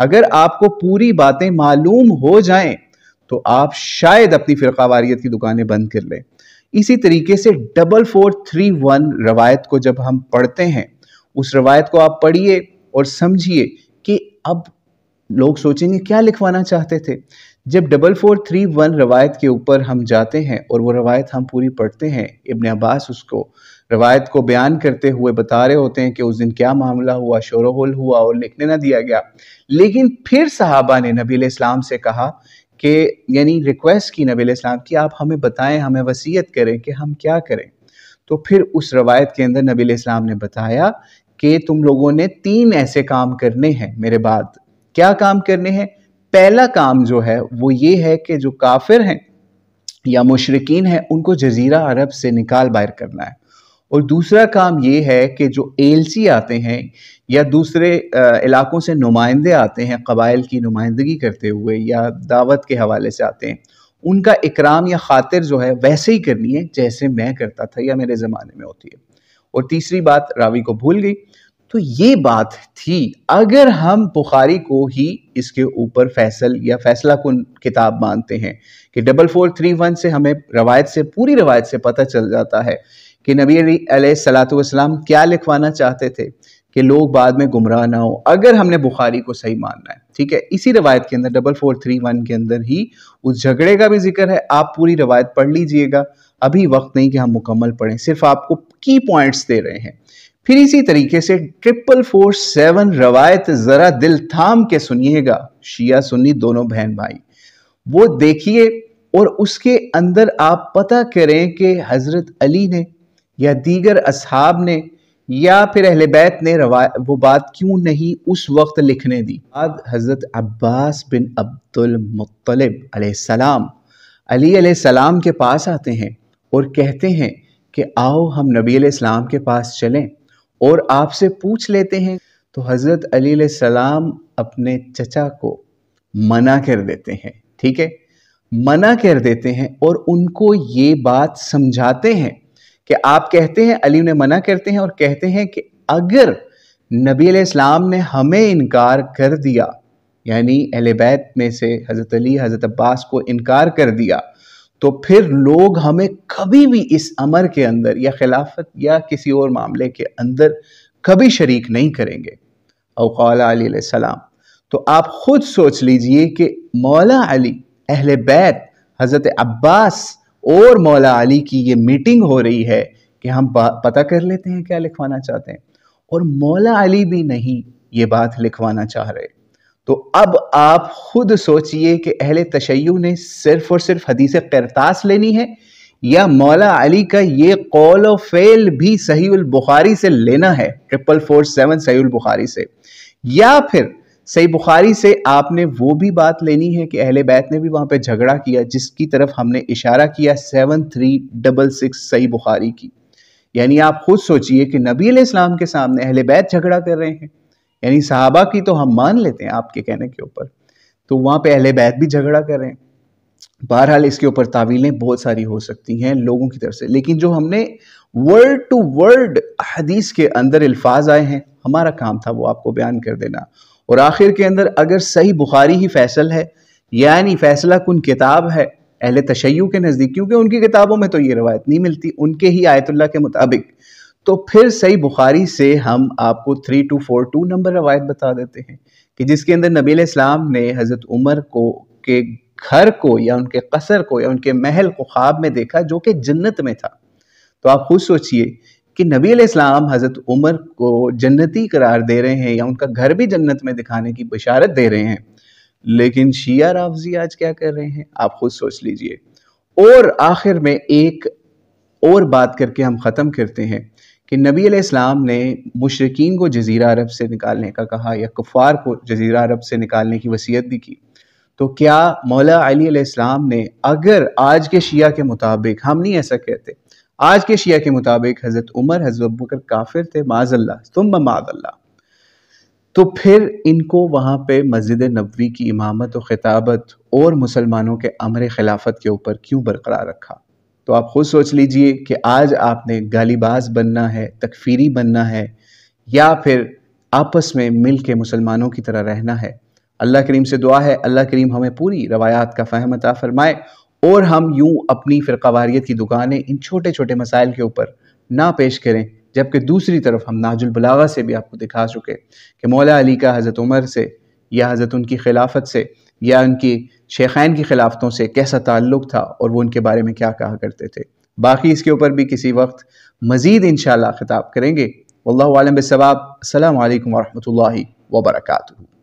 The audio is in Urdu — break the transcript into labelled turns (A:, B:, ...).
A: اگر آپ کو پوری باتیں معلوم ہو جائیں تو آپ شاید اپنی فرقہ واریت کی دکانیں بند کر لیں۔ اسی طریقے سے 4431 روایت کو جب ہم پڑھتے ہیں، اس روایت کو آپ پڑھیے اور سمجھیے کہ اب لوگ سوچیں گے کیا لکھوانا چاہتے تھے۔ جب 4431 روایت کے اوپر ہم جاتے ہیں اور وہ روایت ہم پوری پڑھتے ہیں، ابن عباس اس کو روایت کو بیان کرتے ہوئے بتا رہے ہوتے ہیں کہ اس دن کیا معاملہ ہوا، شور و غل ہوا اور لکھنے نہ دیا گیا، لیکن پھر صحابہ نے نبی علیہ السلام سے کہا کہ یعنی ریکویسٹ کی نبی علیہ السلام کی آپ ہمیں بتائیں، ہمیں وصیت کریں کہ ہم کیا کریں۔ تو پھر اس روایت کے اندر نبی علیہ السلام نے بتایا کہ تم لوگوں نے 3 ایسے کام کرنے ہیں میرے بعد۔ کیا کام کرنے ہیں؟ پہلا کام جو ہے وہ یہ ہے کہ جو کافر ہیں یا مشرکین ہیں ان کو جزیرہ عرب سے نکال باہر کرنا ہے، اور دوسرا کام یہ ہے کہ جو ایلچی آتے ہیں یا دوسرے علاقوں سے نمائندے آتے ہیں قبائل کی نمائندگی کرتے ہوئے یا دعوت کے حوالے سے آتے ہیں، ان کا اکرام یا خاطر جو ہے ویسے ہی کرنی ہے جیسے میں کرتا تھا یا میرے زمانے میں ہوتی ہے۔ اور تیسری بات راوی کو بھول گئی، تو یہ بات تھی۔ اگر ہم بخاری کو ہی اس کے اوپر فیصلہ کن کتاب مانتے ہیں کہ 4431 سے ہمیں روایت سے پوری روایت سے پتہ چل جاتا ہے کہ نبی علیہ السلام کیا لکھوانا چاہتے تھے کہ لوگ بعد میں گمراہ نہ ہو، اگر ہم نے بخاری کو صحیح ماننا ہے، ٹھیک ہے۔ اسی روایت کے اندر 4431 کے اندر ہی اس جھگڑے کا بھی ذکر ہے، آپ پوری روایت پڑھ لیجئے گا، ابھی وقت نہیں کہ ہم مکمل پڑھیں، صرف آپ کو کی پوائنٹس دے رہے ہیں۔ پھر اسی طریقے سے 4447 روایت ذرا دل تھام کے سنیے گا، شیعہ سنی دونوں بہن بھائی، وہ دیکھیے اور اس کے اندر آپ پتہ کریں کہ حضرت علی نے یا دیگر اصحاب نے یا پھر اہل بیت نے وہ بات کیوں نہیں اس وقت لکھنے دی۔ بعد حضرت عباس بن عبد المطلب علیہ السلام علی علیہ السلام کے پاس آتے ہیں اور کہتے ہیں کہ آؤ ہم نبی علیہ السلام کے پاس چلیں اور آپ سے پوچھ لیتے ہیں۔ تو حضرت علی علیہ السلام اپنے چچا کو منع کر دیتے ہیں، ٹھیک ہے، منع کر دیتے ہیں اور ان کو یہ بات سمجھاتے ہیں کہ آپ کہتے ہیں، علی نے منع کرتے ہیں اور کہتے ہیں کہ اگر نبی علیہ السلام نے ہمیں انکار کر دیا، یعنی اہل بیت میں سے حضرت علی حضرت عباس کو انکار کر دیا، تو پھر لوگ ہمیں کبھی بھی اس امر کے اندر یا خلافت یا کسی اور معاملے کے اندر کبھی شریک نہیں کریں گے۔ او قال علی علیہ السلام۔ تو آپ خود سوچ لیجئے کہ مولا علی، اہل بیت، حضرت عباس اور مولا علی کی یہ میٹنگ ہو رہی ہے کہ ہم پتہ کر لیتے ہیں کیا لکھوانا چاہتے ہیں، اور مولا علی بھی نہیں یہ بات لکھوانا چاہ رہے۔ تو اب آپ خود سوچئے کہ اہل تشیع نے صرف اور صرف حدیث قرطاس لینی ہے یا مولا علی کا یہ قول و فعل بھی صحیح البخاری سے لینا ہے، 4447 صحیح البخاری سے، یا پھر صحیح بخاری سے آپ نے وہ بھی بات لینی ہے کہ اہل بیت نے بھی وہاں پہ جھگڑا کیا جس کی طرف ہم نے اشارہ کیا 7366 صحیح بخاری کی۔ یعنی آپ خود سوچئے کہ نبی علیہ السلام کے سامنے اہل بیت جھگڑا کر رہے ہیں، یعنی صحابہ کی تو ہم مان لیتے ہیں آپ کے کہنے کے اوپر، تو وہاں پہ اہل بیت بھی جھگڑا کر رہے ہیں۔ بہرحال اس کے اوپر تعویلیں بہت ساری ہو سکتی ہیں لوگوں کی طرف سے، لیکن جو ہم نے ورڈ ٹو ورڈ حدیث کے اندر الفاظ آئے ہیں، ہمارا کام تھا وہ آپ کو بیان کر دینا۔ اور آخر کے اندر اگر صحیح بخاری ہی فیصل ہے، یعنی فیصلہ کن کتاب ہے اہل تشیع کے نزدیک، کیونکہ ان کی کتابوں میں تو یہ روایت نہیں ملتی، ان کے ہی آیت اللہ کے مطابق، تو پھر صحیح بخاری سے ہم آپ کو 3242 نمبر روایت بتا دیتے ہیں کہ جس کے اندر نبی علیہ السلام نے حضرت عمر کو کے گھر کو یا ان کے قصر کو یا ان کے محل کو خواب میں دیکھا جو کہ جنت میں تھا۔ تو آپ خود سوچئے کہ نبی علیہ السلام حضرت عمر کو جنتی قرار دے رہے ہیں یا ان کا گھر بھی جنت میں دکھانے کی بشارت دے رہے ہیں، لیکن شیعہ رافضی آج کیا کر رہے ہیں آپ خود سوچ لیجئے۔ اور آخر میں ایک اور بات کر کے ہم ختم کرتے ہیں کہ نبی علیہ السلام نے مشرکین کو جزیرہ عرب سے نکالنے کا کہا یا کفار کو جزیرہ عرب سے نکالنے کی وصیت بھی کی، تو کیا مولا علی علیہ السلام نے، اگر آج کے شیعہ کے مطابق، ہم نہیں ایسا کہتے، آج کے شیعہ کے مطابق حضرت عمر حضرت ابوبکر کافر تھے معاذ اللہ ثم معاذ اللہ، تو پھر ان کو وہاں پہ مسجد نبوی کی امامت و خطابت اور مسلمانوں کے امر خلافت کے اوپر کیوں برقرار رکھا؟ تو آپ خود سوچ لیجئے کہ آج آپ نے گالی باز بننا ہے، تکفیری بننا ہے، یا پھر آپس میں مل کے مسلمانوں کی طرح رہنا ہے۔ اللہ کریم سے دعا ہے اللہ کریم ہمیں پوری روایات کا فہم عطا فرمائے اور ہم یوں اپنی فرقہ واریت کی دکانیں ان چھوٹے چھوٹے مسائل کے اوپر نہ پیش کریں، جبکہ دوسری طرف ہم نہج البلاغہ سے بھی آپ کو دکھا چکے کہ مولا علی کا حضرت عمر سے یا حضرت ان کی خلافت سے یا ان کی شیخین کی خلافتوں سے کیسا تعلق تھا اور وہ ان کے بارے میں کیا کہا کرتے تھے۔ باقی اس کے اوپر بھی کسی وقت مزید انشاءاللہ خطاب کریں گے۔ واللہ اعلم بالصواب۔ السلام علیکم ورحمۃ اللہ وبرکاتہ۔